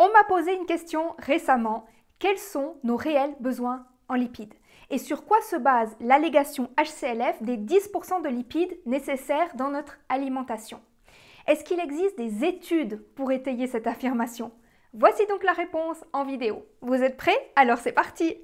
On m'a posé une question récemment. Quels sont nos réels besoins en lipides? Et sur quoi se base l'allégation HCLF des 10% de lipides nécessaires dans notre alimentation? Est-ce qu'il existe des études pour étayer cette affirmation? Voici donc la réponse en vidéo. Vous êtes prêts? Alors c'est parti!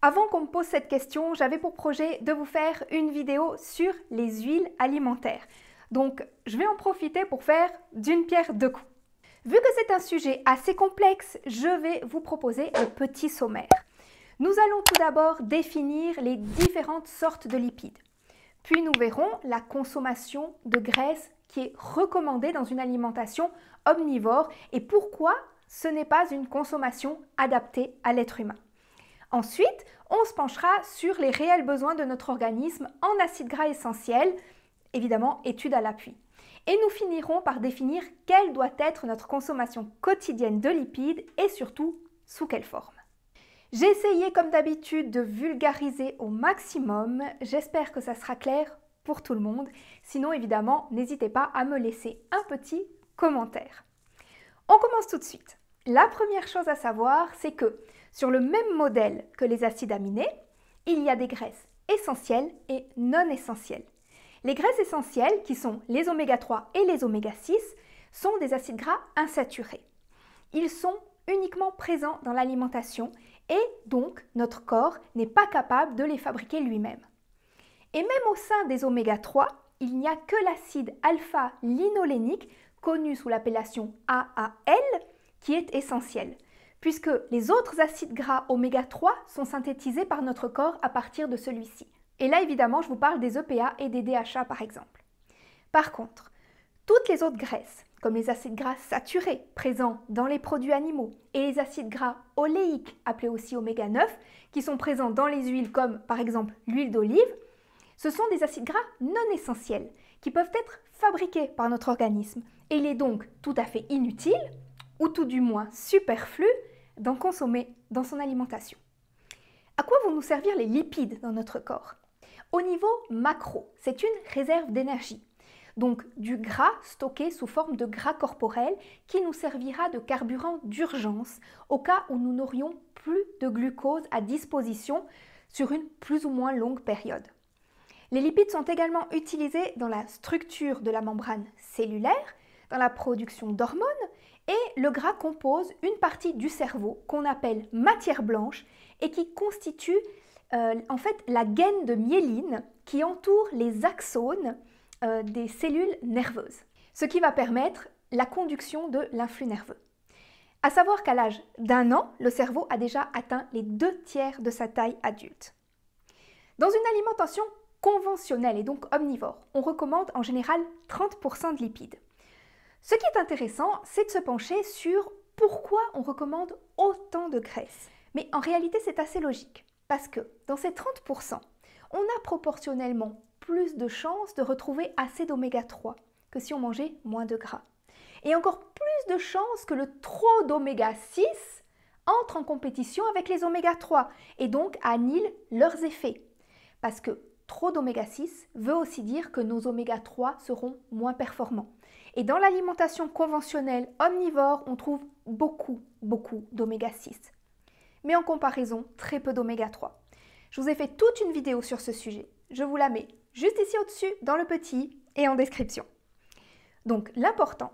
Avant qu'on me pose cette question, j'avais pour projet de vous faire une vidéo sur les huiles alimentaires. Donc, je vais en profiter pour faire d'une pierre deux coups. Vu que c'est un sujet assez complexe, je vais vous proposer un petit sommaire. Nous allons tout d'abord définir les différentes sortes de lipides. Puis nous verrons la consommation de graisse qui est recommandée dans une alimentation omnivore et pourquoi ce n'est pas une consommation adaptée à l'être humain. Ensuite, on se penchera sur les réels besoins de notre organisme en acides gras essentiels, évidemment études à l'appui. Et nous finirons par définir quelle doit être notre consommation quotidienne de lipides et surtout sous quelle forme. J'ai essayé comme d'habitude de vulgariser au maximum, j'espère que ça sera clair pour tout le monde. Sinon évidemment, n'hésitez pas à me laisser un petit commentaire. On commence tout de suite. La première chose à savoir, c'est que sur le même modèle que les acides aminés, il y a des graisses essentielles et non essentielles. Les graisses essentielles, qui sont les oméga 3 et les oméga 6, sont des acides gras insaturés. Ils sont uniquement présents dans l'alimentation et donc notre corps n'est pas capable de les fabriquer lui-même. Et même au sein des oméga 3, il n'y a que l'acide alpha-linolénique, connu sous l'appellation AAL, qui est essentiel, puisque les autres acides gras oméga 3 sont synthétisés par notre corps à partir de celui-ci. Et là, évidemment, je vous parle des EPA et des DHA, par exemple. Par contre, toutes les autres graisses, comme les acides gras saturés, présents dans les produits animaux, et les acides gras oléiques, appelés aussi oméga 9, qui sont présents dans les huiles, comme par exemple l'huile d'olive, ce sont des acides gras non essentiels, qui peuvent être fabriqués par notre organisme. Et il est donc tout à fait inutile, ou tout du moins superflu, d'en consommer dans son alimentation. À quoi vont nous servir les lipides dans notre corps? Au niveau macro, c'est une réserve d'énergie, donc du gras stocké sous forme de gras corporel qui nous servira de carburant d'urgence au cas où nous n'aurions plus de glucose à disposition sur une plus ou moins longue période. Les lipides sont également utilisés dans la structure de la membrane cellulaire, dans la production d'hormones, et le gras compose une partie du cerveau qu'on appelle matière blanche et qui constitue en fait la gaine de myéline qui entoure les axones des cellules nerveuses, ce qui va permettre la conduction de l'influx nerveux. À savoir qu'à l'âge d'1 an, le cerveau a déjà atteint les 2/3 de sa taille adulte. Dans une alimentation conventionnelle et donc omnivore, on recommande en général 30% de lipides. Ce qui est intéressant, c'est de se pencher sur pourquoi on recommande autant de graisse. Mais en réalité, c'est assez logique, parce que dans ces 30%, on a proportionnellement plus de chances de retrouver assez d'oméga 3 que si on mangeait moins de gras. Et encore plus de chances que le trop d'oméga 6 entre en compétition avec les oméga 3 et donc annule leurs effets. Parce que trop d'oméga 6 veut aussi dire que nos oméga 3 seront moins performants. Et dans l'alimentation conventionnelle omnivore, on trouve beaucoup d'oméga 6. Mais en comparaison, très peu d'oméga 3. Je vous ai fait toute une vidéo sur ce sujet. Je vous la mets juste ici au-dessus, dans le petit et en description. Donc l'important,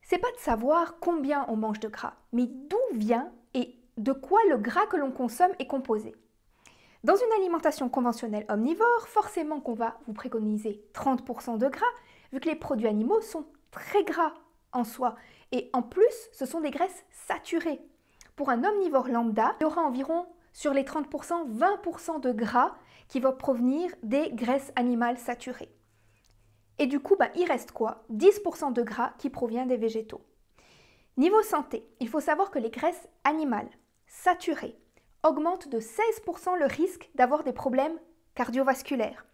c'est pas de savoir combien on mange de gras, mais d'où vient et de quoi le gras que l'on consomme est composé. Dans une alimentation conventionnelle omnivore, forcément qu'on va vous préconiser 30% de gras, vu que les produits animaux sont très gras en soi. Et en plus, ce sont des graisses saturées. Pour un omnivore lambda, il y aura environ, sur les 30%, 20% de gras qui va provenir des graisses animales saturées. Et du coup, il reste quoi? 10% de gras qui provient des végétaux. Niveau santé, il faut savoir que les graisses animales saturées augmentent de 16% le risque d'avoir des problèmes cardiovasculaires.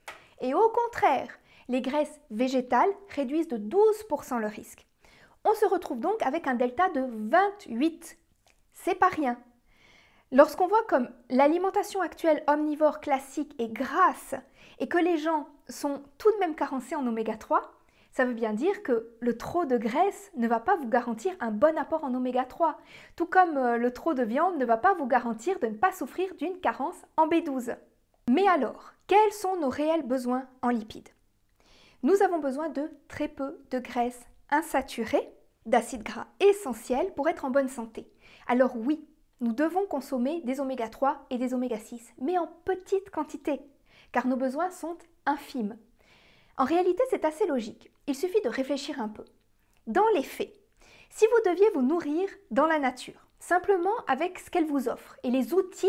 Et au contraire, les graisses végétales réduisent de 12% le risque. On se retrouve donc avec un delta de 28. C'est pas rien. Lorsqu'on voit comme l'alimentation actuelle omnivore classique est grasse et que les gens sont tout de même carencés en oméga 3, ça veut bien dire que le trop de graisse ne va pas vous garantir un bon apport en oméga 3, tout comme le trop de viande ne va pas vous garantir de ne pas souffrir d'une carence en B12. Mais alors, quels sont nos réels besoins en lipides? Nous avons besoin de très peu de graisses insaturées, d'acides gras essentiels pour être en bonne santé. Alors oui, nous devons consommer des oméga 3 et des oméga 6, mais en petite quantité, car nos besoins sont infimes. En réalité, c'est assez logique. Il suffit de réfléchir un peu. Dans les faits, si vous deviez vous nourrir dans la nature, simplement avec ce qu'elle vous offre et les outils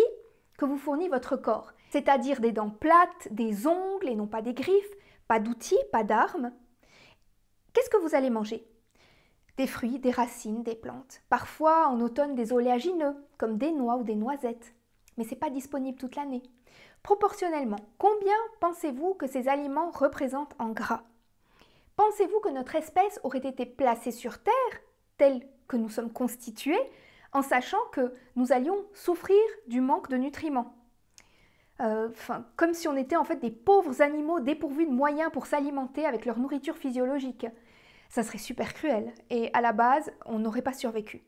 que vous fournit votre corps, c'est-à-dire des dents plates, des ongles et non pas des griffes, pas d'outils, pas d'armes, qu'est-ce que vous allez manger? Des fruits, des racines, des plantes. Parfois, en automne, des oléagineux, comme des noix ou des noisettes. Mais ce n'est pas disponible toute l'année. Proportionnellement, combien pensez-vous que ces aliments représentent en gras? Pensez-vous que notre espèce aurait été placée sur Terre, telle que nous sommes constitués, en sachant que nous allions souffrir du manque de nutriments? Comme si on était en fait des pauvres animaux dépourvus de moyens pour s'alimenter avec leur nourriture physiologique. Ça serait super cruel et à la base, on n'aurait pas survécu.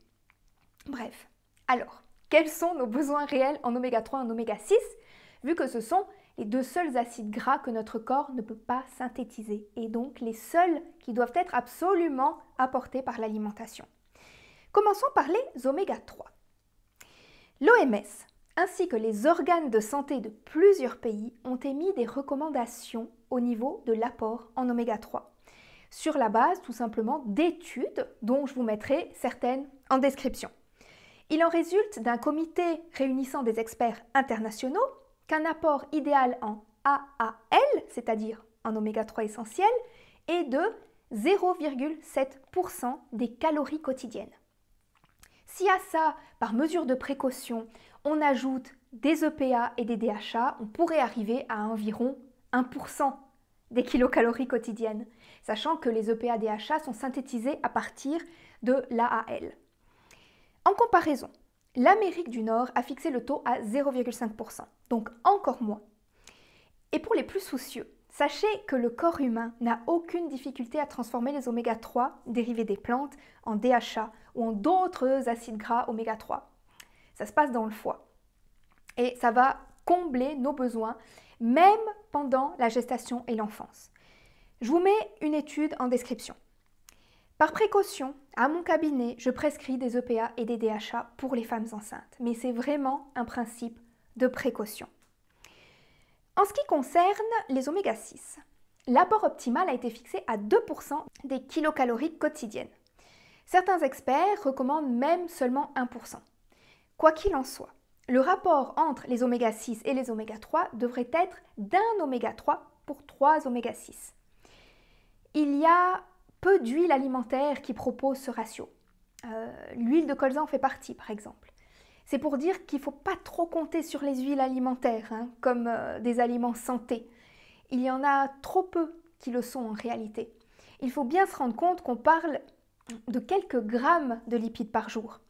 Bref, alors, quels sont nos besoins réels en oméga 3 et en oméga 6, vu que ce sont les deux seuls acides gras que notre corps ne peut pas synthétiser et donc les seuls qui doivent être absolument apportés par l'alimentation. Commençons par les oméga 3. L'OMS ainsi que les organes de santé de plusieurs pays ont émis des recommandations au niveau de l'apport en oméga 3, sur la base tout simplement d'études dont je vous mettrai certaines en description. Il en résulte d'un comité réunissant des experts internationaux qu'un apport idéal en AAL, c'est-à-dire en oméga 3 essentiel, est de 0,7% des calories quotidiennes. Si à ça, par mesure de précaution, on ajoute des EPA et des DHA, on pourrait arriver à environ 1% des kilocalories quotidiennes, sachant que les EPA et DHA sont synthétisés à partir de l'AAL. En comparaison, l'Amérique du Nord a fixé le taux à 0,5%, donc encore moins. Et pour les plus soucieux, sachez que le corps humain n'a aucune difficulté à transformer les oméga 3 dérivés des plantes en DHA ou en d'autres acides gras oméga 3. Ça se passe dans le foie. Et ça va combler nos besoins, même pendant la gestation et l'enfance. Je vous mets une étude en description. Par précaution, à mon cabinet, je prescris des EPA et des DHA pour les femmes enceintes, mais c'est vraiment un principe de précaution. En ce qui concerne les oméga 6, l'apport optimal a été fixé à 2% des kilocalories quotidiennes. Certains experts recommandent même seulement 1%. Quoi qu'il en soit, le rapport entre les oméga 6 et les oméga 3 devrait être d'un oméga 3 pour 3 oméga 6. Il y a peu d'huiles alimentaires qui proposent ce ratio. L'huile de colza en fait partie, par exemple. C'est pour dire qu'il ne faut pas trop compter sur les huiles alimentaires, comme des aliments santé. Il y en a trop peu qui le sont en réalité. Il faut bien se rendre compte qu'on parle de quelques grammes de lipides par jour.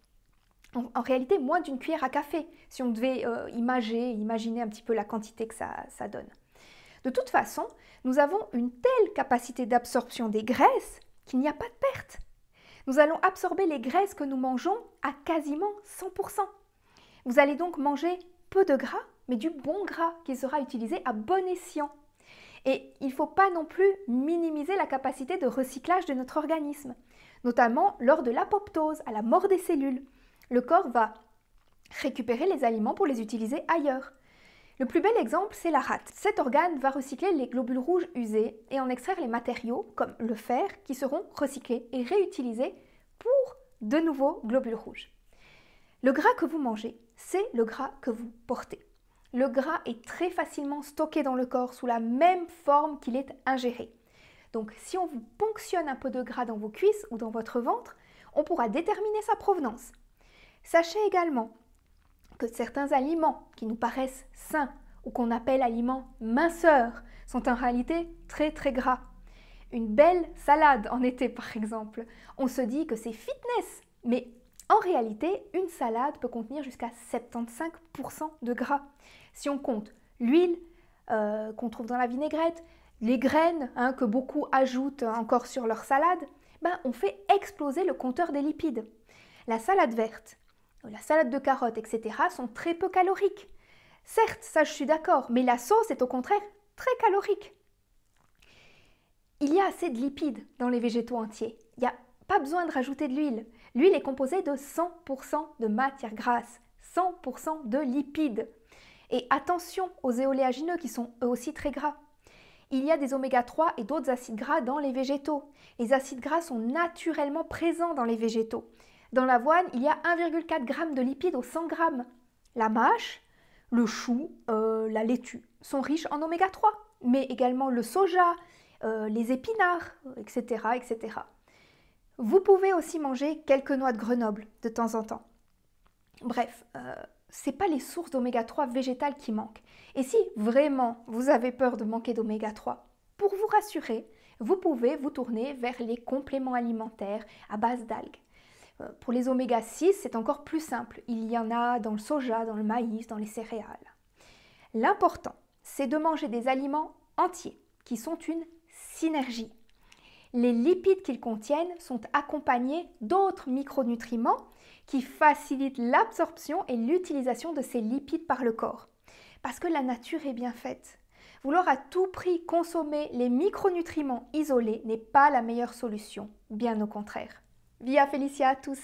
En réalité, moins d'une cuillère à café, si on devait imaginer un petit peu la quantité que ça donne. De toute façon, nous avons une telle capacité d'absorption des graisses qu'il n'y a pas de perte. Nous allons absorber les graisses que nous mangeons à quasiment 100%. Vous allez donc manger peu de gras, mais du bon gras qui sera utilisé à bon escient. Et il ne faut pas non plus minimiser la capacité de recyclage de notre organisme, notamment lors de l'apoptose, à la mort des cellules. Le corps va récupérer les aliments pour les utiliser ailleurs. Le plus bel exemple, c'est la rate. Cet organe va recycler les globules rouges usés et en extraire les matériaux, comme le fer, qui seront recyclés et réutilisés pour de nouveaux globules rouges. Le gras que vous mangez, c'est le gras que vous portez. Le gras est très facilement stocké dans le corps sous la même forme qu'il est ingéré. Donc si on vous ponctionne un peu de gras dans vos cuisses ou dans votre ventre, on pourra déterminer sa provenance. Sachez également que certains aliments qui nous paraissent sains ou qu'on appelle aliments minceurs sont en réalité très très gras. Une belle salade en été par exemple, on se dit que c'est fitness, mais en réalité, une salade peut contenir jusqu'à 75% de gras. Si on compte l'huile qu'on trouve dans la vinaigrette, les graines que beaucoup ajoutent encore sur leur salade, on fait exploser le compteur des lipides. La salade verte, la salade de carottes, etc. sont très peu caloriques. Certes, ça je suis d'accord, mais la sauce est au contraire très calorique. Il y a assez de lipides dans les végétaux entiers. Il n'y a pas besoin de rajouter de l'huile. L'huile est composée de 100% de matière grasse, 100% de lipides. Et attention aux éoléagineux qui sont eux aussi très gras. Il y a des oméga 3 et d'autres acides gras dans les végétaux. Les acides gras sont naturellement présents dans les végétaux. Dans l'avoine, il y a 1,4 g de lipides aux 100 g. La mâche, le chou, la laitue sont riches en oméga 3, mais également le soja, les épinards, etc., etc. Vous pouvez aussi manger quelques noix de Grenoble de temps en temps. Bref, ce n'est pas les sources d'oméga 3 végétales qui manquent. Et si vraiment vous avez peur de manquer d'oméga 3, pour vous rassurer, vous pouvez vous tourner vers les compléments alimentaires à base d'algues. Pour les oméga 6, c'est encore plus simple. Il y en a dans le soja, dans le maïs, dans les céréales. L'important, c'est de manger des aliments entiers qui sont une synergie. Les lipides qu'ils contiennent sont accompagnés d'autres micronutriments qui facilitent l'absorption et l'utilisation de ces lipides par le corps. Parce que la nature est bien faite. Vouloir à tout prix consommer les micronutriments isolés n'est pas la meilleure solution, bien au contraire. Via Felicia à tous!